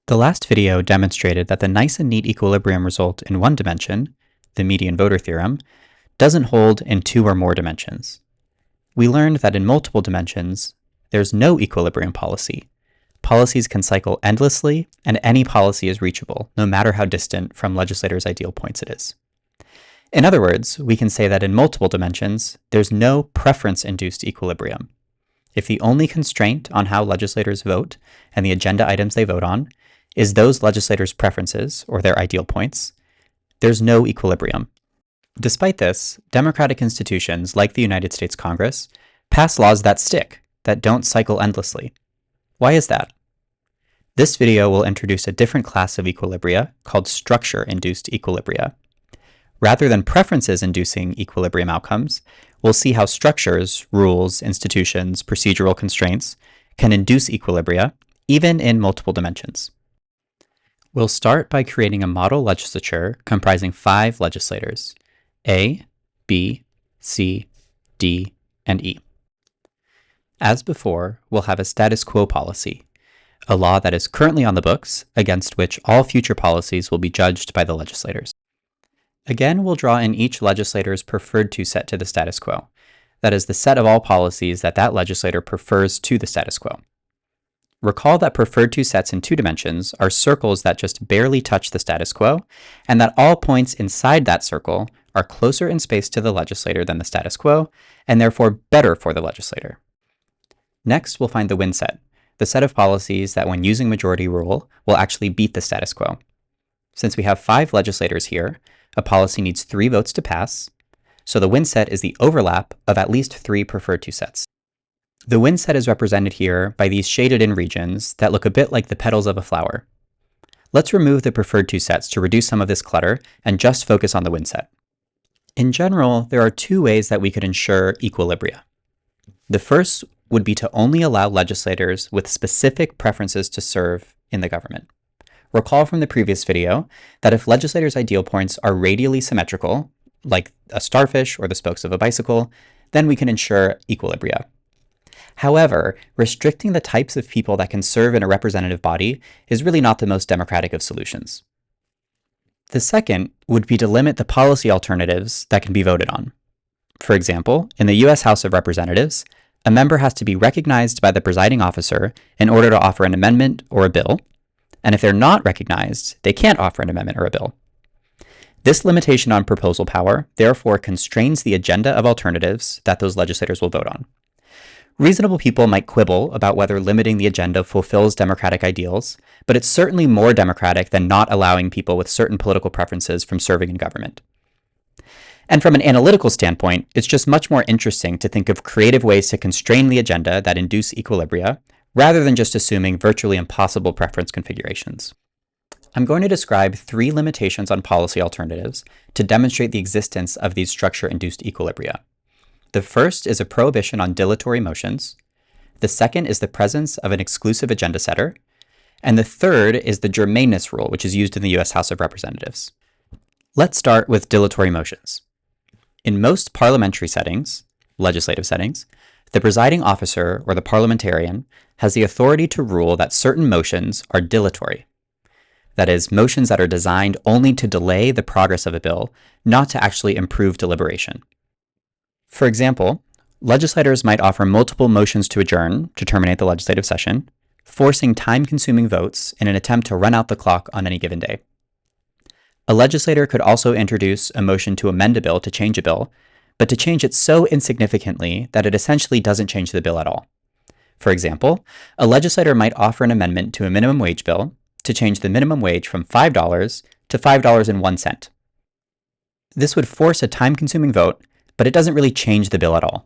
The last video demonstrated that the nice and neat equilibrium result in one dimension, the median voter theorem, doesn't hold in two or more dimensions. We learned that in multiple dimensions, there's no equilibrium policy. Policies can cycle endlessly, and any policy is reachable, no matter how distant from legislators' ideal points it is. In other words, we can say that in multiple dimensions, there's no preference-induced equilibrium. If the only constraint on how legislators vote and the agenda items they vote on is those legislators' preferences, or their ideal points, there's no equilibrium. Despite this, democratic institutions like the United States Congress pass laws that stick, that don't cycle endlessly. Why is that? This video will introduce a different class of equilibria called structure-induced equilibria. Rather than preferences-inducing equilibrium outcomes, we'll see how structures, rules, institutions, procedural constraints can induce equilibria, even in multiple dimensions. We'll start by creating a model legislature comprising 5 legislators: A, B, C, D, and E. As before, we'll have a status quo policy, a law that is currently on the books against which all future policies will be judged by the legislators. Again, we'll draw in each legislator's preferred to set to the status quo. That is the set of all policies that that legislator prefers to the status quo. Recall that preferred to sets in 2 dimensions are circles that just barely touch the status quo, and that all points inside that circle are closer in space to the legislator than the status quo, and therefore better for the legislator. Next, we'll find the win set, the set of policies that when using majority rule will actually beat the status quo. Since we have 5 legislators here, a policy needs 3 votes to pass, so the win set is the overlap of at least 3 preferred to sets. The win set is represented here by these shaded-in regions that look a bit like the petals of a flower. Let's remove the preferred to sets to reduce some of this clutter and just focus on the win set. In general, there are 2 ways that we could ensure equilibria. The first would be to only allow legislators with specific preferences to serve in the government. Recall from the previous video that if legislators' ideal points are radially symmetrical, like a starfish or the spokes of a bicycle, then we can ensure equilibria. However, restricting the types of people that can serve in a representative body is really not the most democratic of solutions. The second would be to limit the policy alternatives that can be voted on. For example, in the U.S. House of Representatives, a member has to be recognized by the presiding officer in order to offer an amendment or a bill, and if they're not recognized, they can't offer an amendment or a bill. This limitation on proposal power therefore constrains the agenda of alternatives that those legislators will vote on. Reasonable people might quibble about whether limiting the agenda fulfills democratic ideals, but it's certainly more democratic than not allowing people with certain political preferences from serving in government. And from an analytical standpoint, it's just much more interesting to think of creative ways to constrain the agenda that induce equilibria, rather than just assuming virtually impossible preference configurations. I'm going to describe 3 limitations on policy alternatives to demonstrate the existence of these structure-induced equilibria. The first is a prohibition on dilatory motions. The second is the presence of an exclusive agenda setter. And the third is the Germaneness rule, which is used in the U.S. House of Representatives. Let's start with dilatory motions. In most parliamentary settings, legislative settings, the presiding officer or the parliamentarian has the authority to rule that certain motions are dilatory. That is, motions that are designed only to delay the progress of a bill, not to actually improve deliberation. For example, legislators might offer multiple motions to adjourn to terminate the legislative session, forcing time-consuming votes in an attempt to run out the clock on any given day. A legislator could also introduce a motion to amend a bill to change a bill, but to change it so insignificantly that it essentially doesn't change the bill at all. For example, a legislator might offer an amendment to a minimum wage bill to change the minimum wage from $5 to $5.01. This would force a time-consuming vote, but it doesn't really change the bill at all.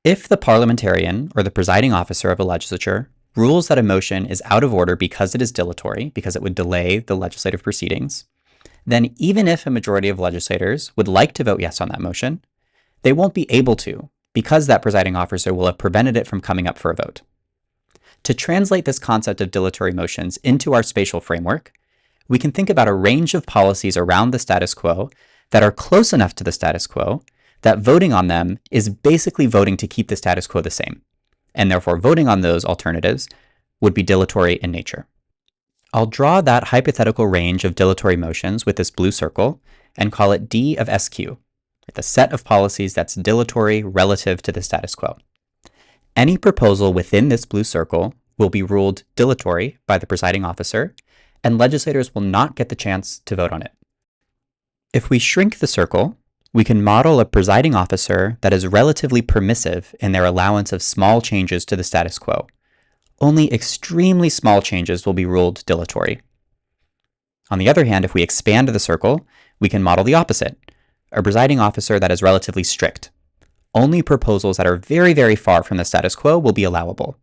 If the parliamentarian or the presiding officer of a legislature rules that a motion is out of order because it is dilatory, because it would delay the legislative proceedings, then even if a majority of legislators would like to vote yes on that motion, they won't be able to because that presiding officer will have prevented it from coming up for a vote. To translate this concept of dilatory motions into our spatial framework, we can think about a range of policies around the status quo that are close enough to the status quo that voting on them is basically voting to keep the status quo the same, and therefore voting on those alternatives would be dilatory in nature. I'll draw that hypothetical range of dilatory motions with this blue circle and call it D of SQ, the set of policies that's dilatory relative to the status quo. Any proposal within this blue circle will be ruled dilatory by the presiding officer, and legislators will not get the chance to vote on it. If we shrink the circle, we can model a presiding officer that is relatively permissive in their allowance of small changes to the status quo. Only extremely small changes will be ruled dilatory. On the other hand, if we expand the circle, we can model the opposite, a presiding officer that is relatively strict. Only proposals that are very, very far from the status quo will be allowable.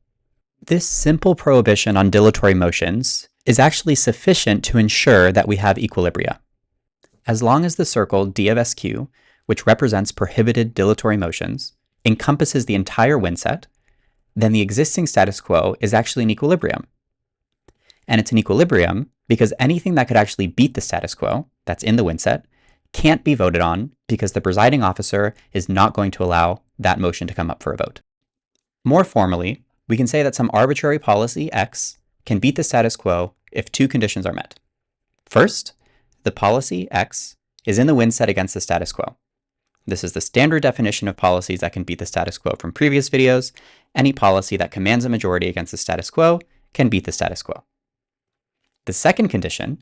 This simple prohibition on dilatory motions is actually sufficient to ensure that we have equilibria. As long as the circle D of SQ, which represents prohibited dilatory motions, encompasses the entire wind set, then the existing status quo is actually an equilibrium. And it's an equilibrium because anything that could actually beat the status quo, that's in the wind set, can't be voted on because the presiding officer is not going to allow that motion to come up for a vote. More formally, we can say that some arbitrary policy X can beat the status quo if two conditions are met. First, the policy X is in the wind set against the status quo. This is the standard definition of policies that can beat the status quo from previous videos. Any policy that commands a majority against the status quo can beat the status quo. The second condition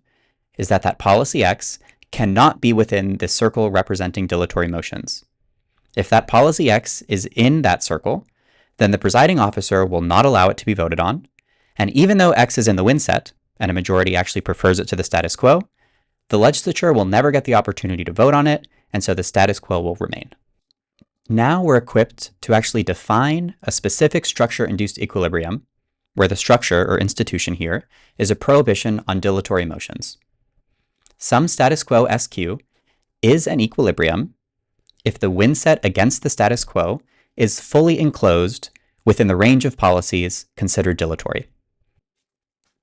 is that that policy X cannot be within the circle representing dilatory motions. If that policy X is in that circle, then the presiding officer will not allow it to be voted on, and even though X is in the wind set, and a majority actually prefers it to the status quo, the legislature will never get the opportunity to vote on it, and so the status quo will remain. Now we're equipped to actually define a specific structure-induced equilibrium, where the structure or institution here is a prohibition on dilatory motions. Some status quo SQ is an equilibrium if the wind set against the status quo is fully enclosed within the range of policies considered dilatory.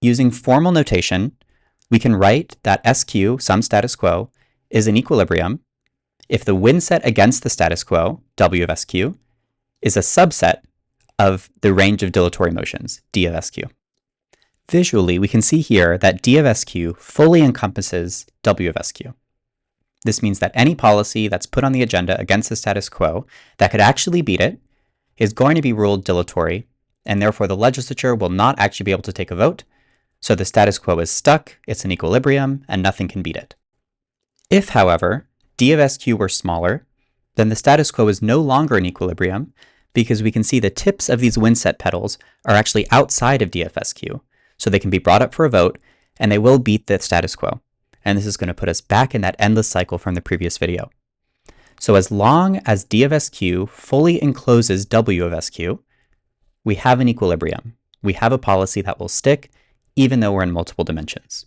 Using formal notation, we can write that SQ, some status quo, is an equilibrium if the wind set against the status quo, W of SQ, is a subset of the range of dilatory motions, D of SQ. Visually, we can see here that D of SQ fully encompasses W of SQ. This means that any policy that's put on the agenda against the status quo that could actually beat it is going to be ruled dilatory, and therefore the legislature will not actually be able to take a vote, so the status quo is stuck, it's an equilibrium, and nothing can beat it. If, however, D of SQ were smaller, then the status quo is no longer an equilibrium because we can see the tips of these wind set petals are actually outside of D of SQ, so they can be brought up for a vote, and they will beat the status quo. And this is going to put us back in that endless cycle from the previous video. So as long as D of SQ fully encloses W of SQ, we have an equilibrium. We have a policy that will stick even though we're in multiple dimensions.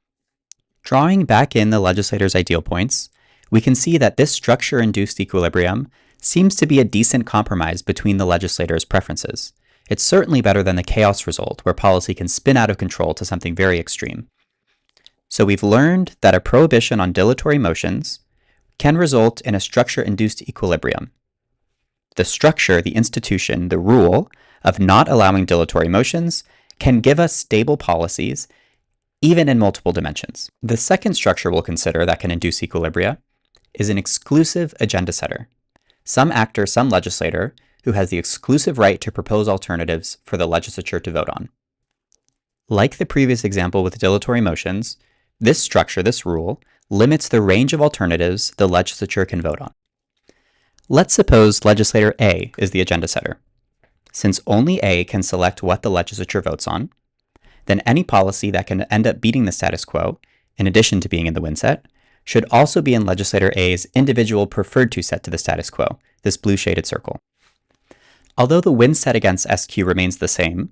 Drawing back in the legislator's ideal points, we can see that this structure-induced equilibrium seems to be a decent compromise between the legislator's preferences. It's certainly better than the chaos result, where policy can spin out of control to something very extreme. So we've learned that a prohibition on dilatory motions can result in a structure-induced equilibrium. The structure, the institution, the rule of not allowing dilatory motions can give us stable policies even in multiple dimensions. The second structure we'll consider that can induce equilibria is an exclusive agenda setter. Some actor, some legislator, who has the exclusive right to propose alternatives for the legislature to vote on. Like the previous example with dilatory motions, this structure, this rule, limits the range of alternatives the legislature can vote on. Let's suppose legislator A is the agenda setter. Since only A can select what the legislature votes on, then any policy that can end up beating the status quo, in addition to being in the wind set, should also be in legislator A's individual preferred to set to the status quo, this blue shaded circle. Although the wind set against SQ remains the same,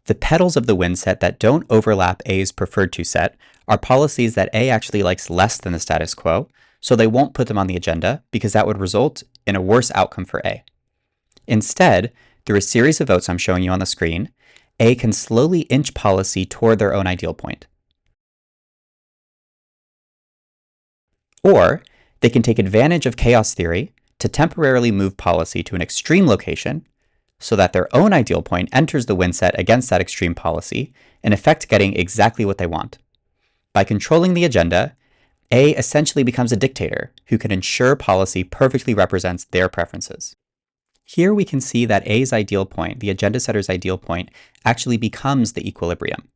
the petals of the wind set that don't overlap A's preferred to set are policies that A actually likes less than the status quo, so they won't put them on the agenda because that would result in a worse outcome for A. Instead, through a series of votes I'm showing you on the screen, A can slowly inch policy toward their own ideal point. Or they can take advantage of chaos theory to temporarily move policy to an extreme location so that their own ideal point enters the wind set against that extreme policy, in effect getting exactly what they want. By controlling the agenda, A essentially becomes a dictator who can ensure policy perfectly represents their preferences. Here we can see that A's ideal point, the agenda setter's ideal point, actually becomes the equilibrium.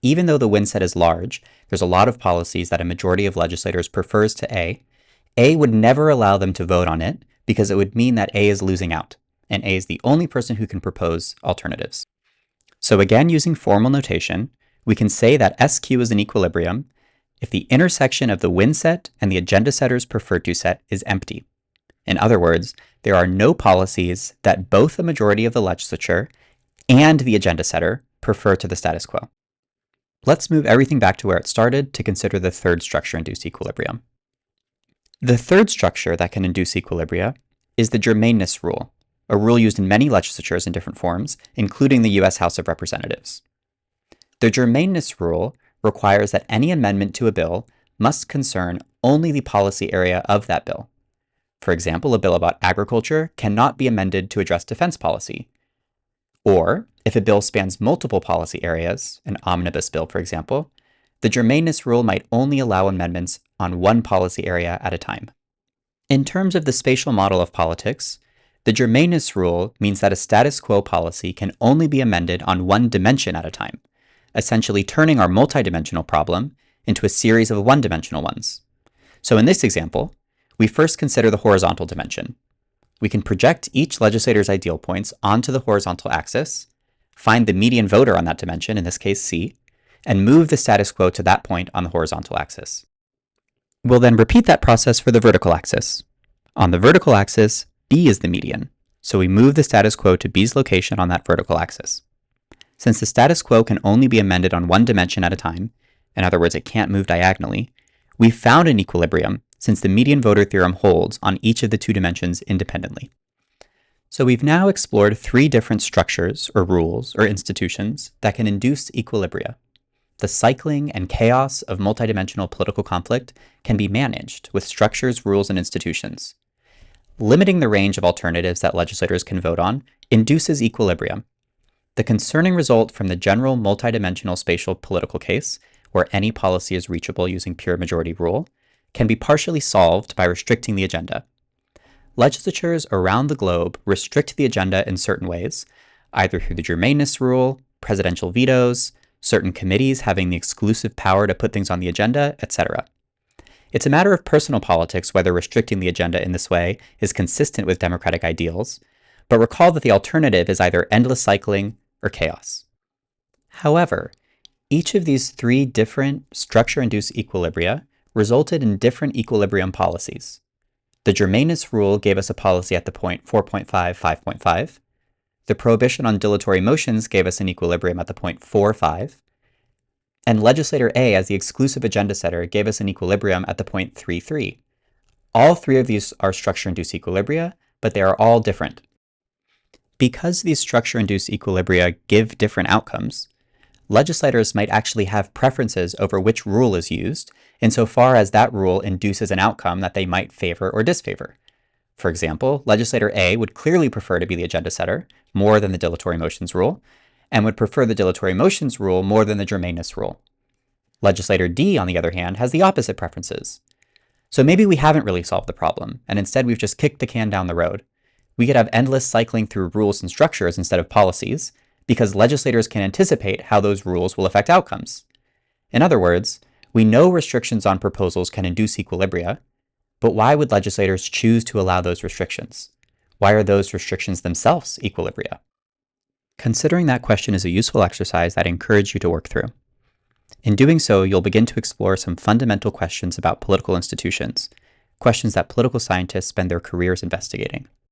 Even though the win set is large, there's a lot of policies that a majority of legislators prefers to A would never allow them to vote on it because it would mean that A is losing out, and A is the only person who can propose alternatives. So again, using formal notation, we can say that SQ is an equilibrium if the intersection of the win set and the agenda setter's preferred to set is empty. In other words, there are no policies that both the majority of the legislature and the agenda setter prefer to the status quo. Let's move everything back to where it started to consider the third structure-induced equilibrium. The third structure that can induce equilibria is the Germaneness rule, a rule used in many legislatures in different forms, including the US House of Representatives. The Germaneness rule requires that any amendment to a bill must concern only the policy area of that bill. For example, a bill about agriculture cannot be amended to address defense policy. Or, if a bill spans multiple policy areas, an omnibus bill for example, the Germaneness rule might only allow amendments on one policy area at a time. In terms of the spatial model of politics, the Germaneness rule means that a status quo policy can only be amended on one dimension at a time, essentially turning our multidimensional problem into a series of one-dimensional ones. So in this example, we first consider the horizontal dimension. We can project each legislator's ideal points onto the horizontal axis, find the median voter on that dimension, in this case C, and move the status quo to that point on the horizontal axis. We'll then repeat that process for the vertical axis. On the vertical axis, B is the median, so we move the status quo to B's location on that vertical axis. Since the status quo can only be amended on one dimension at a time, in other words, it can't move diagonally, we've found an equilibrium since the median voter theorem holds on each of the two dimensions independently. So we've now explored three different structures or rules or institutions that can induce equilibria. The cycling and chaos of multidimensional political conflict can be managed with structures, rules, and institutions. Limiting the range of alternatives that legislators can vote on induces equilibrium. The concerning result from the general multidimensional spatial political case, where any policy is reachable using pure majority rule, can be partially solved by restricting the agenda. Legislatures around the globe restrict the agenda in certain ways, either through the Germaneness rule, presidential vetoes, certain committees having the exclusive power to put things on the agenda, etc. It's a matter of personal politics whether restricting the agenda in this way is consistent with democratic ideals, but recall that the alternative is either endless cycling or chaos. However, each of these three different structure-induced equilibria resulted in different equilibrium policies. The Germaneness rule gave us a policy at the point 4.5, 5.5. The prohibition on dilatory motions gave us an equilibrium at the point 4, 5. And legislator A, as the exclusive agenda setter, gave us an equilibrium at the point 3, 3. All three of these are structure-induced equilibria, but they are all different. Because these structure-induced equilibria give different outcomes, legislators might actually have preferences over which rule is used, insofar as that rule induces an outcome that they might favor or disfavor. For example, legislator A would clearly prefer to be the agenda setter more than the dilatory motions rule, and would prefer the dilatory motions rule more than the Germaneness rule. Legislator D, on the other hand, has the opposite preferences. So maybe we haven't really solved the problem, and instead we've just kicked the can down the road. We could have endless cycling through rules and structures instead of policies, because legislators can anticipate how those rules will affect outcomes. In other words, we know restrictions on proposals can induce equilibria, but why would legislators choose to allow those restrictions? Why are those restrictions themselves equilibria? Considering that question is a useful exercise that I encourage you to work through. In doing so, you'll begin to explore some fundamental questions about political institutions, questions that political scientists spend their careers investigating.